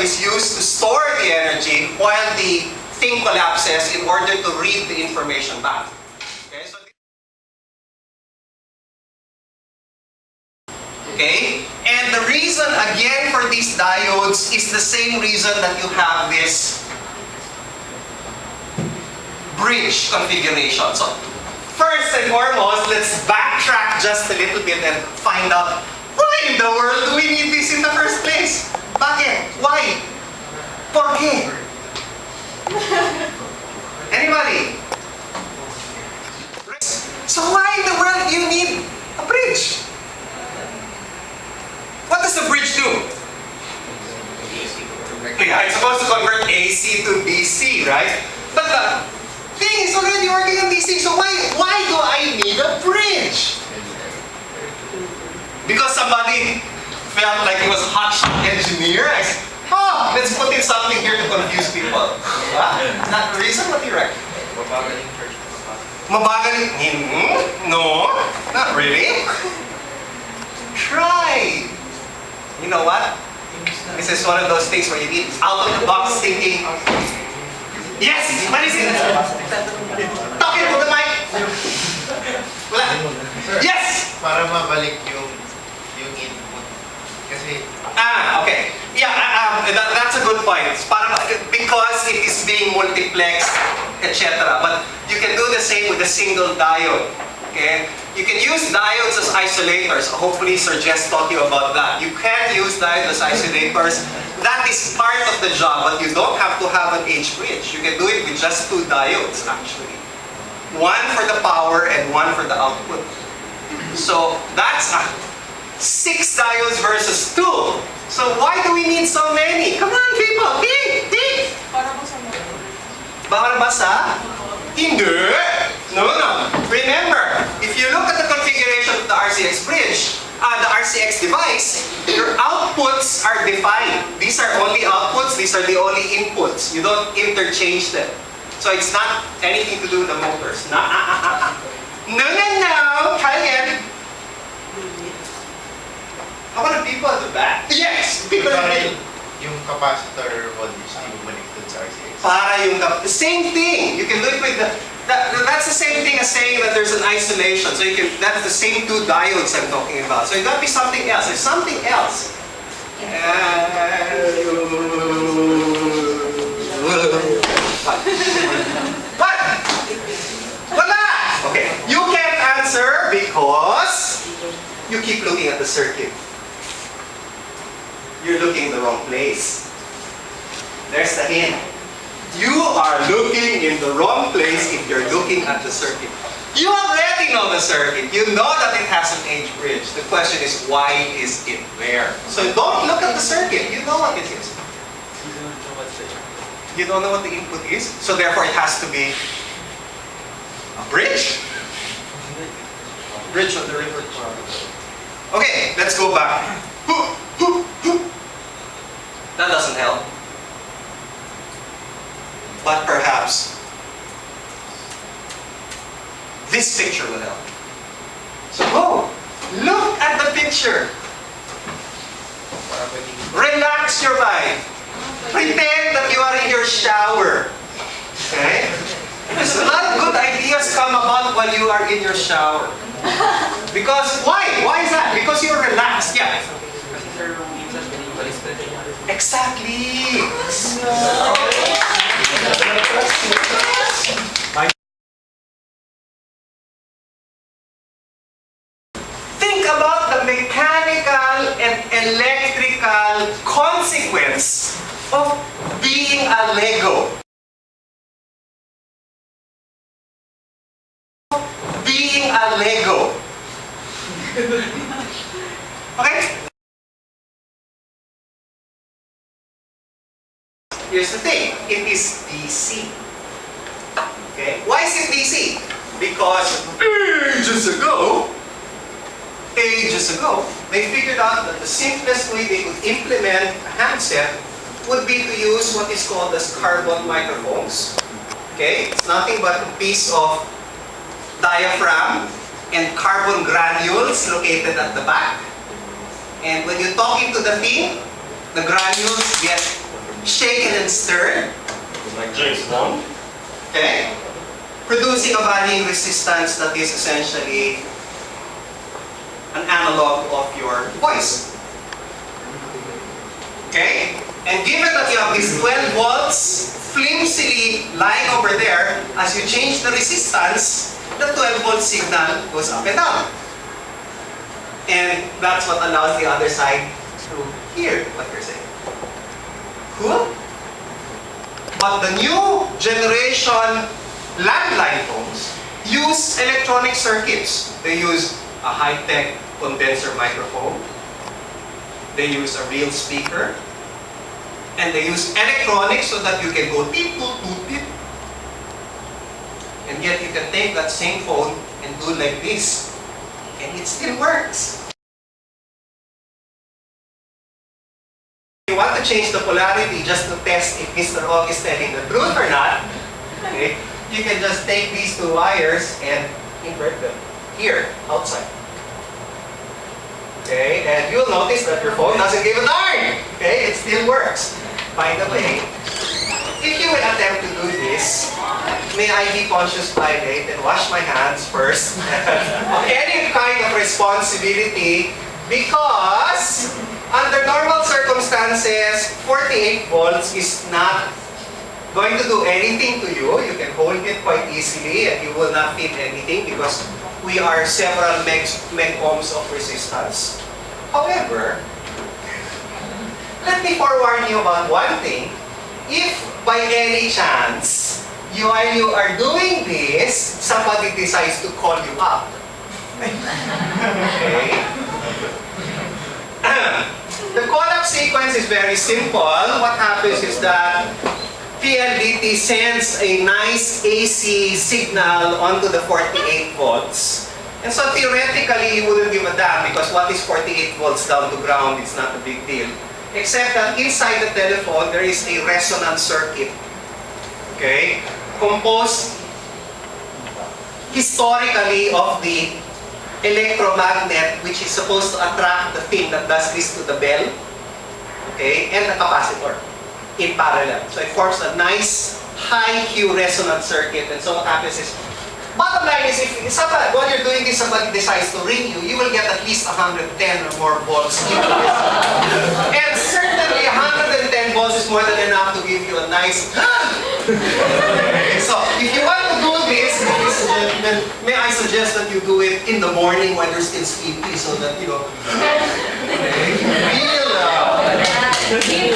is used to store the energy while the thing collapses in order to read the information back. Okay? And the reason, again, for these diodes is the same reason that you have this bridge configuration. So, first and foremost, let's backtrack just a little bit and find out why in the world do we need this in the first place? Bakit? Why? ¿Por qué? Anybody? So why in the world do you need a bridge? What does the bridge do? Yeah, it's supposed to convert AC to DC, right? But the thing is already working on DC, so why do I need a bridge? Because somebody felt like he was a hotshot engineer. I said, oh, let's put in something here to confuse people. Is that the reason? What do you reckon? Mabagaling church. Mabagaling? No, not really. Try. You know what? This is one of those things where you need out-of-the-box thinking. Yes! What is it? Talk into the mic! Wala. Yes! Para mabalik yung input. Kasi... okay. Yeah, that's a good point. Because it is being multiplexed, etc. But you can do the same with a single diode. Okay? You can use diodes as isolators. Hopefully Sir Jess taught you about that. You can use diodes as isolators. That is part of the job, but you don't have to have an H bridge. You can do it with just 2 diodes actually. One for the power and one for the output. So that's 6 diodes versus 2. So why do we need so many? Come on people, think! Para ba sa mga? Para ba sa? Hindi! No. Remember, if you look at the configuration of the RCX bridge, the RCX device, your outputs are defined. These are only outputs, these are the only inputs. You don't interchange them. So it's not anything to do with the motors. No. Try again. How about the people at the back? Yes! People at the back. Yung capacitor voltage na bumalik dun sa RCX. Para yung same thing. You can do it with the that's the same thing as saying that there's an isolation. So that's the same 2 diodes I'm talking about. So it got to be something else. There's something else. What? Wala! Okay. You can't answer because you keep looking at the circuit. You're looking in the wrong place. There's the hint. You are looking in the wrong place if you're looking at the circuit. You already know the circuit. You know that it has an H bridge. The question is, why is it there? So don't look at the circuit. You know what it is. You don't know what the input is? So therefore it has to be a bridge. Bridge of the river. Okay, let's go back. That doesn't help. But perhaps this picture will help. So look at the picture. Relax your mind. Pretend that you are in your shower. Okay? There's a lot of good ideas come about while you are in your shower. Because why? Why is that? Because you're relaxed. Yeah. Exactly. Think about the mechanical and electrical consequence of being a Lego. Being a Lego. Okay? Here's the thing, it is DC. Okay? Why is it DC? Because ages ago, they figured out that the simplest way they could implement a handset would be to use what is called as carbon microphones. Okay? It's nothing but a piece of diaphragm and carbon granules located at the back. And when you talk into the thing, the granules get shaken and stirred, Like James Bond. okay, producing a varying resistance that is essentially an analog of your voice. Okay? And given that you have these 12 volts flimsily lying over there, as you change the resistance, the 12-volt signal goes up and down. And that's what allows the other side to hear what you're saying. Cool? But the new generation landline phones use electronic circuits. They use a high-tech condenser microphone. They use a real speaker. And they use electronics so that you can go beep, boop, boop, beep. And yet you can take that same phone and do like this. And it still works. If you want to change the polarity just to test if Mr. Ong is telling the truth or not, okay, you can just take these two wires and invert them here, outside. Okay, and you'll notice that your phone doesn't give a darn. Okay, it still works. By the way, if you will attempt to do this, may I be conscious pilot and wash my hands first of any kind of responsibility, because under normal circumstances, 48 volts is not going to do anything to you. You can hold it quite easily and you will not feel anything because we are several meg ohms of resistance. However, let me forewarn you about one thing. If by any chance, while you are doing this, somebody decides to call you up. Okay? The call-up sequence is very simple. What happens is that PLDT sends a nice AC signal onto the 48 volts. And so theoretically, you wouldn't give a damn because what is 48 volts down to ground? It's not a big deal. Except that inside the telephone, there is a resonance circuit. Okay? Composed historically of the electromagnet, which is supposed to attract the thing that does this to the bell, okay, and the capacitor in parallel. So it forms a nice high Q resonance circuit. And so what happens is, bottom line is, if somebody, while you're doing this, somebody decides to ring you, you will get at least 110 or more volts into this. And certainly 110 volts is more than enough to give you a nice So if you want to do this, ladies and gentlemen, may I suggest that you do it in the morning when you're still sleepy so that, you know, feel